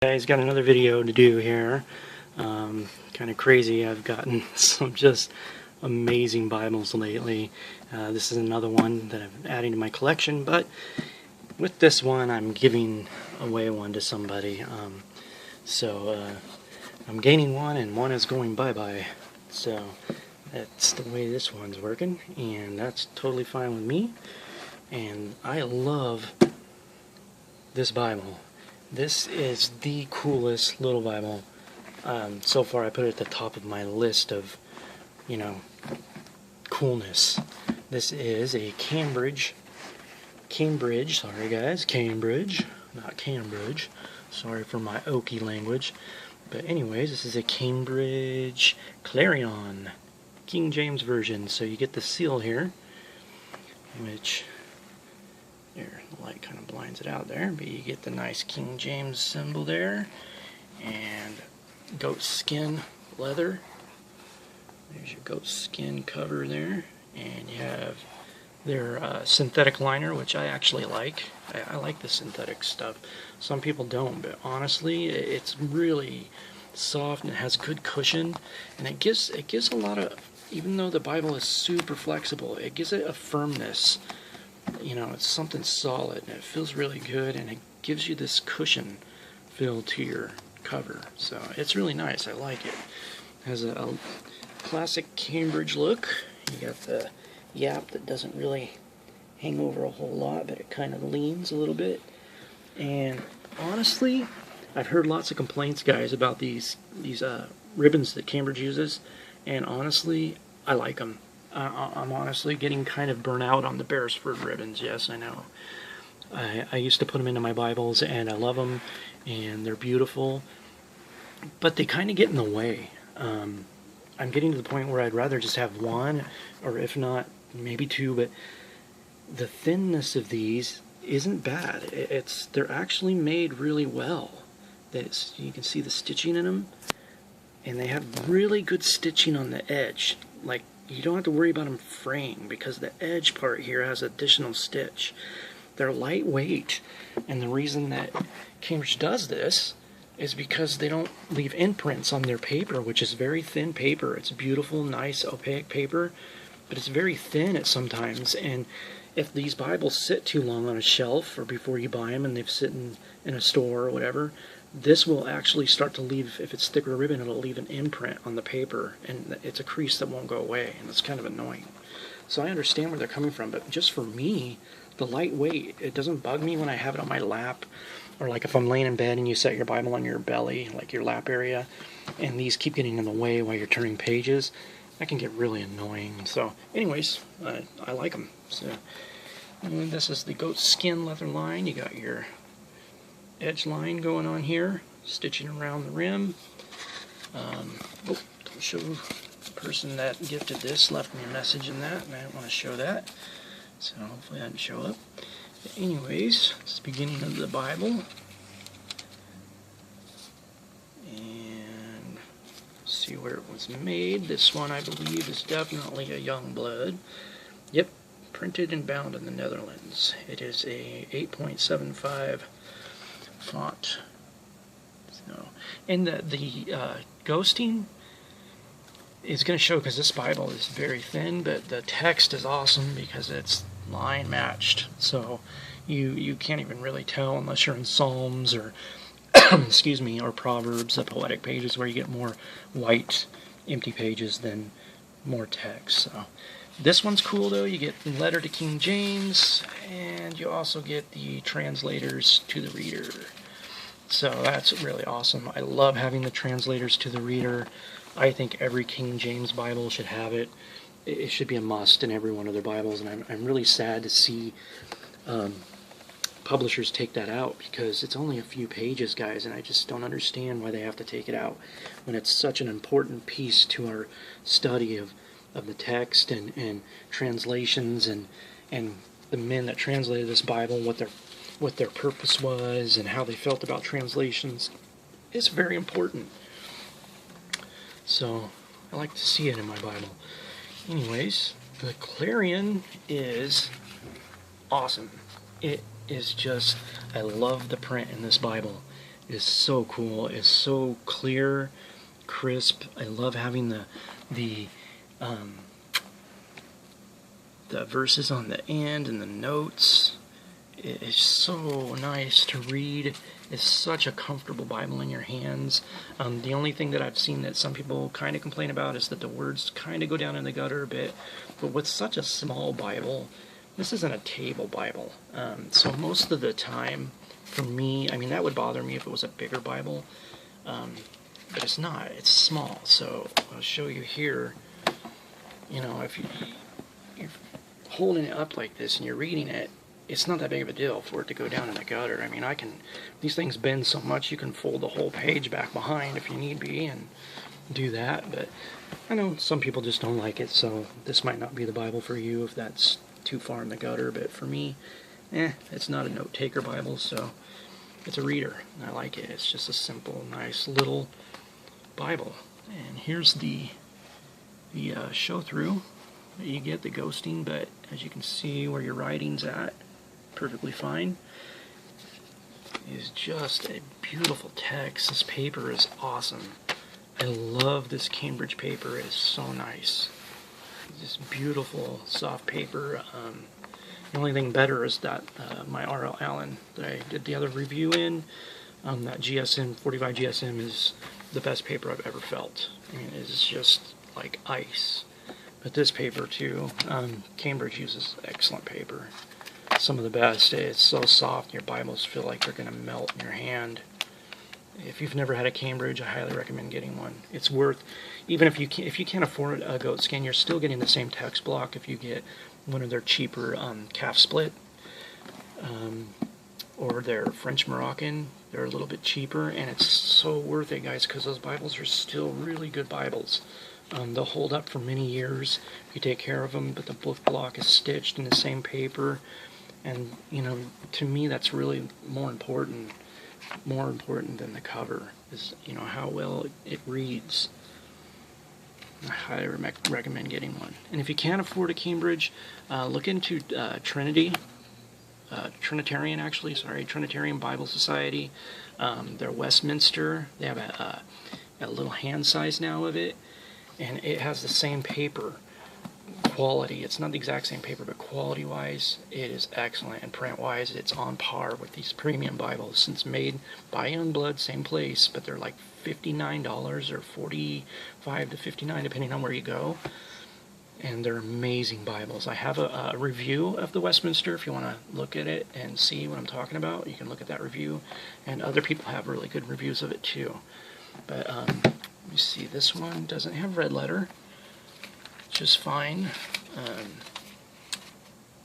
Guys, got another video to do here. Kind of crazy. I've gotten some just amazing Bibles lately. This is another one that I'm adding to my collection, but with this one I'm giving away one to somebody. I'm gaining one and one is going bye-bye. So that's the way this one's working, and that's totally fine with me. And I love this Bible. This is the coolest little Bible. So far I put it at the top of my list of, coolness. This is a Cambridge, sorry guys, Cambridge, not Cambridge. Sorry for my oaky language. But anyways, this is a Cambridge Clarion King James version. So you get the seal here, which there, the light kind of blinds it out there, but you get the nice King James symbol there, and goat skin leather. There's your goat skin cover there, and you have their synthetic liner, which I actually like. I like the synthetic stuff. Some people don't, but honestly, it's really soft and it has good cushion, and it gives a lot of, even though the Bible is super flexible, it gives it a firmness. It's something solid, and it feels really good, and it gives you this cushion feel to your cover. So it's really nice. I like it. It has a classic Cambridge look. You got the yap that doesn't really hang over a whole lot, but it kind of leans a little bit. And honestly, I've heard lots of complaints, guys, about these ribbons that Cambridge uses, and honestly, I like them. I'm honestly getting kind of burnt out on the Beresford ribbons. Yes, I know. I used to put them into my Bibles, and I love them, and they're beautiful, but they kind of get in the way. I'm getting to the point where I'd rather just have one, or if not, maybe two, but the thinness of these isn't bad. They're actually made really well. You can see the stitching in them, and they have really good stitching on the edge. Like, you don't have to worry about them fraying because the edge part here has additional stitch. They're lightweight, and the reason that Cambridge does this is because they don't leave imprints on their paper, which is very thin paper. It's beautiful, nice, opaque paper, but it's very thin at sometimes. And if these Bibles sit too long on a shelf or before you buy them and they've sit in a store or whatever, this will actually start to leave, if it's thicker ribbon, it'll leave an imprint on the paper, and it's a crease that won't go away, and it's kind of annoying. So I understand where they're coming from, but just for me, the lightweight, it doesn't bug me when I have it on my lap, or like if I'm laying in bed and you set your Bible on your belly, like your lap area, and these keep getting in the way while you're turning pages, that can get really annoying. So anyways, I like them. So this is the goat skin leather line. You got your edge line going on here, stitching around the rim. Don't show the person that gifted this left me a message in that, and I don't want to show that, so hopefully that didn't show up. But anyways, it's the beginning of the Bible, and see where it was made. This one, I believe, is definitely a young blood. Yep, printed and bound in the Netherlands. It is a 8.75 font. So, and the ghosting is going to show because this Bible is very thin, but the text is awesome because it's line matched. So you can't even really tell unless you're in Psalms or excuse me, or Proverbs, the poetic pages where you get more white empty pages than more text. So this one's cool though. You get the letter to King James, and you also get the translators to the reader. So that's really awesome. I love having the translators to the reader. I think every King James Bible should have it. It should be a must in every one of their Bibles, and I'm really sad to see publishers take that out, because it's only a few pages, guys, and I just don't understand why they have to take it out when it's such an important piece to our study of the text and translations and the men that translated this Bible, what their purpose was and how they felt about translations. It's very important. So I like to see it in my Bible. Anyways, the Clarion is awesome. It is just, I love the print in this Bible. is so cool. It's so clear, crisp. I love having the verses on the end and the notes. It's so nice to read. It's such a comfortable Bible in your hands. The only thing that I've seen that some people kind of complain about is that the words kind of go down in the gutter a bit. But with such a small Bible, this isn't a table Bible. So most of the time, for me, I mean, that would bother me if it was a bigger Bible. But it's not. It's small. So I'll show you here. You know, if you're holding it up like this and you're reading it, it's not that big of a deal for it to go down in the gutter. I mean, these things bend so much you can fold the whole page back behind if you need be and do that. But I know some people just don't like it, so this might not be the Bible for you if that's too far in the gutter. But for me, it's not a note-taker Bible, so it's a reader. I like it. It's just a simple, nice little Bible. And here's the show-through that you get, the Goatskin, but as you can see where your writing's at, perfectly fine. Is just a beautiful text. This paper is awesome. I love this Cambridge paper. It's so nice. This beautiful soft paper. The only thing better is that my R.L. Allen that I did the other review in, that GSM 45 GSM is the best paper I've ever felt. I mean, it's just like ice. But this paper too, Cambridge uses excellent paper. Some of the best. It's so soft, your Bibles feel like they're going to melt in your hand. If you've never had a Cambridge, I highly recommend getting one. It's worth, even if you can't afford a Goatskin, you're still getting the same text block if you get one of their cheaper calf split or their French Moroccan. They're a little bit cheaper, and it's so worth it, guys, because those Bibles are still really good Bibles. They'll hold up for many years if you take care of them, but the book block is stitched in the same paper. And, you know, to me, that's really more important than the cover, is, you know, how well it reads. I highly recommend getting one. And if you can't afford a Cambridge, look into Trinitarian Bible Society. They're Westminster. They have a little hand size now of it, and it has the same paper quality. It's not the exact same paper, but quality-wise, it is excellent, and print-wise, it's on par with these premium Bibles, since made by Youngblood, same place, but they're like $59 or $45 to $59, depending on where you go, and they're amazing Bibles. I have a review of the Westminster. If you want to look at it and see what I'm talking about, you can look at that review, and other people have really good reviews of it too. But let me see, this one doesn't have red letter, just fine.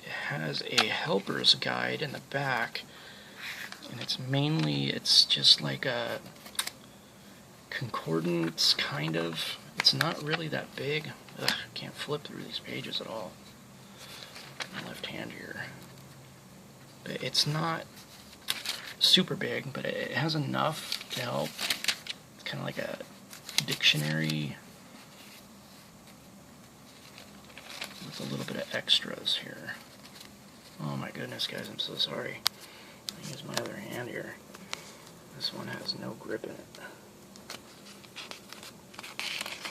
It has a helper's guide in the back, and it's just like a concordance, kind of. It's not really that big. Ugh, I can't flip through these pages at all. My left hand here. But it's not super big, but it has enough to help. It's kind of like a dictionary with a little bit of extras here. Oh my goodness, guys, I'm so sorry. I use my other hand here. This one has no grip in it.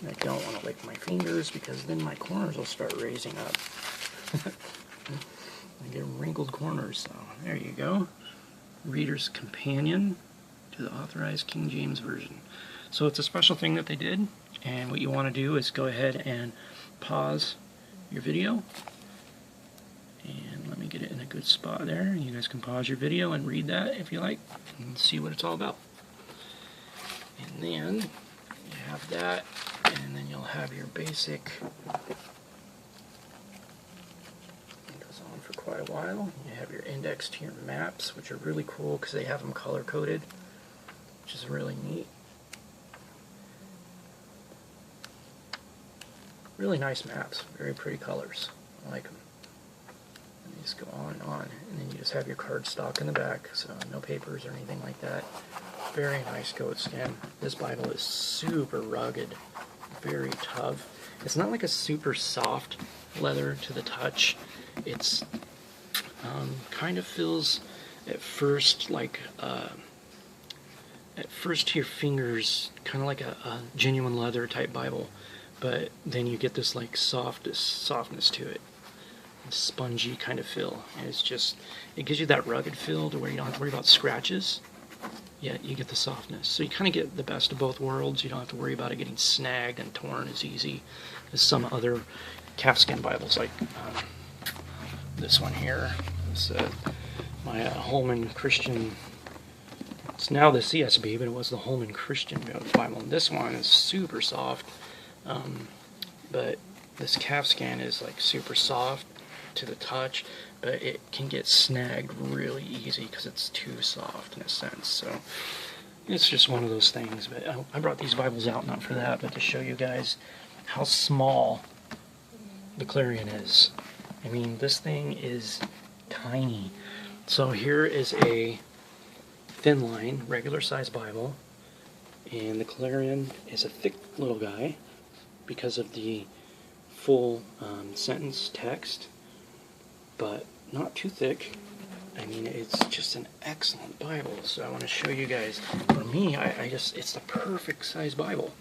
I don't want to lick my fingers because then my corners will start raising up. I get wrinkled corners, so there you go. Reader's Companion to the Authorized King James Version. So it's a special thing that they did, and what you want to do is go ahead and pause your video, and let me get it in a good spot there. You guys can pause your video and read that if you like and see what it's all about. And then you have that, and then you'll have your basic. It goes on for quite a while. You have your index to your maps, which are really cool because they have them color coded, which is really neat. Really nice maps, very pretty colors. I like them. And these go on, and then you just have your cardstock in the back, so no papers or anything like that. Very nice Goatskin. This Bible is super rugged, very tough. It's not like a super soft leather to the touch. It's kind of feels at first like at first your fingers kind of like a genuine leather type Bible, but then you get this like softness to it, a spongy kind of feel, and it gives you that rugged feel to where you don't have to worry about scratches, yet you get the softness. So you kind of get the best of both worlds. You don't have to worry about it getting snagged and torn as easy as some other calfskin Bibles, like this one here. It's my Holman Christian. It's now the CSB, but it was the Holman Christian Bible. And this one is super soft, but this calfskin is like super soft to the touch, but it can get snagged really easy because it's too soft in a sense. So it's just one of those things. But I brought these Bibles out not for that, but to show you guys how small the Clarion is. I mean, this thing is tiny. So here is a thin line, regular size Bible, and the Clarion is a thick little guy because of the full sentence text, but not too thick. I mean, it's just an excellent Bible. So I want to show you guys. For me, it's the perfect size Bible.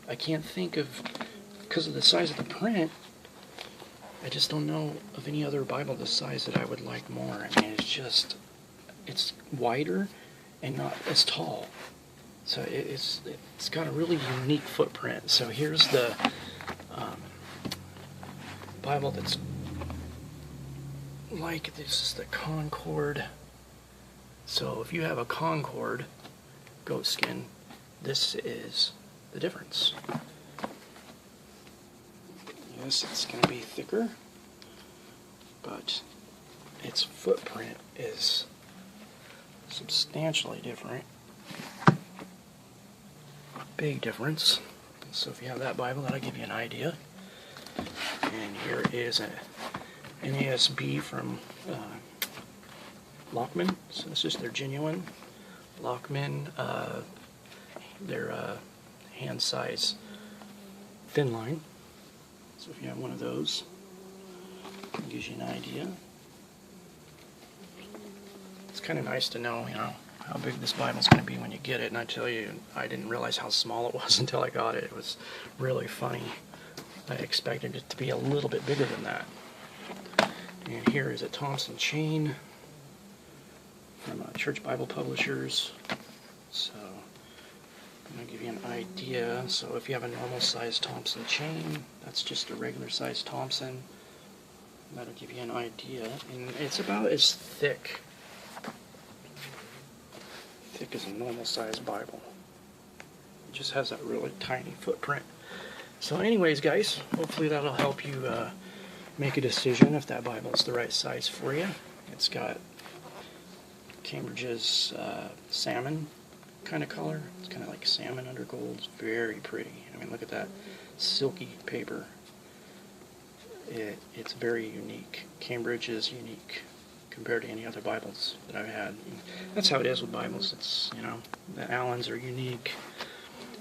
I can't think of, because of the size of the print, I just don't know of any other Bible this size that I would like more. I mean, it's wider and not as tall. So it's got a really unique footprint. So here's the Bible that's like this is the Concord. So if you have a Concord goatskin, this is the difference. Yes, it's going to be thicker, but its footprint is substantially different. Big difference. So if you have that Bible, that'll give you an idea. And here is an NASB from Lockman. So this is their genuine Lockman, their hand size thin line. So if you have one of those, it gives you an idea. It's kind of nice to know, how big this Bible's going to be when you get it. And I tell you, I didn't realize how small it was until I got it. It was really funny. I expected it to be a little bit bigger than that. And here is a Thompson chain from Church Bible Publishers. So I'm going to give you an idea. So if you have a normal size Thompson chain, that's just a regular size Thompson. That'll give you an idea. And it's about as thick as a normal size Bible. It just has that really tiny footprint. So anyways, guys, hopefully that'll help you make a decision if that Bible is the right size for you. It's got Cambridge's salmon kind of color. It's kind of like salmon under gold. It's very pretty. I mean, look at that silky paper. It's very unique. Cambridge is unique compared to any other Bibles that I've had. And that's how it is with Bibles. It's, the Allens are unique.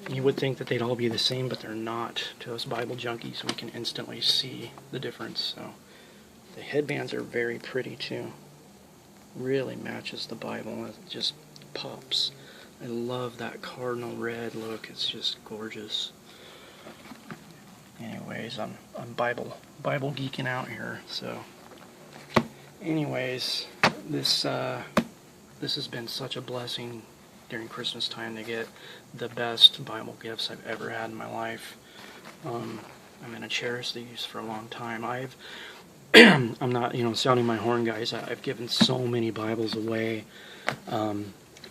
You would think that they'd all be the same, but they're not. To us Bible junkies, we can instantly see the difference. So the headbands are very pretty too. Really matches the Bible. It just pops. I love that cardinal red look. It's just gorgeous. Anyways, I'm Bible geeking out here. So anyways, this has been such a blessing during Christmas time to get the best Bible gifts I've ever had in my life. I'm going to cherish these for a long time. I'm not, sounding my horn, guys. I've given so many Bibles away.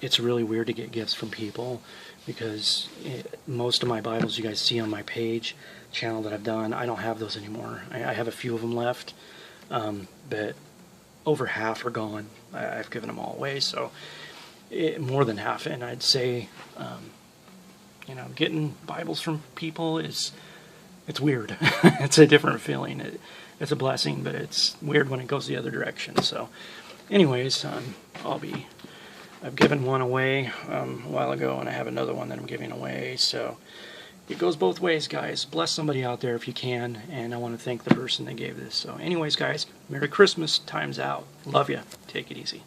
It's really weird to get gifts from people because most of my Bibles you guys see on my channel that I've done, I don't have those anymore. I have a few of them left, but over half are gone. I've given them all away, so more than half. And I'd say, getting Bibles from people it's weird. It's a different feeling. It's a blessing, but it's weird when it goes the other direction. So, anyways, I've given one away a while ago, and I have another one that I'm giving away. So it goes both ways, guys. Bless somebody out there if you can, and I want to thank the person that gave this. So anyways, guys, Merry Christmas. Time's out. Love ya. Take it easy.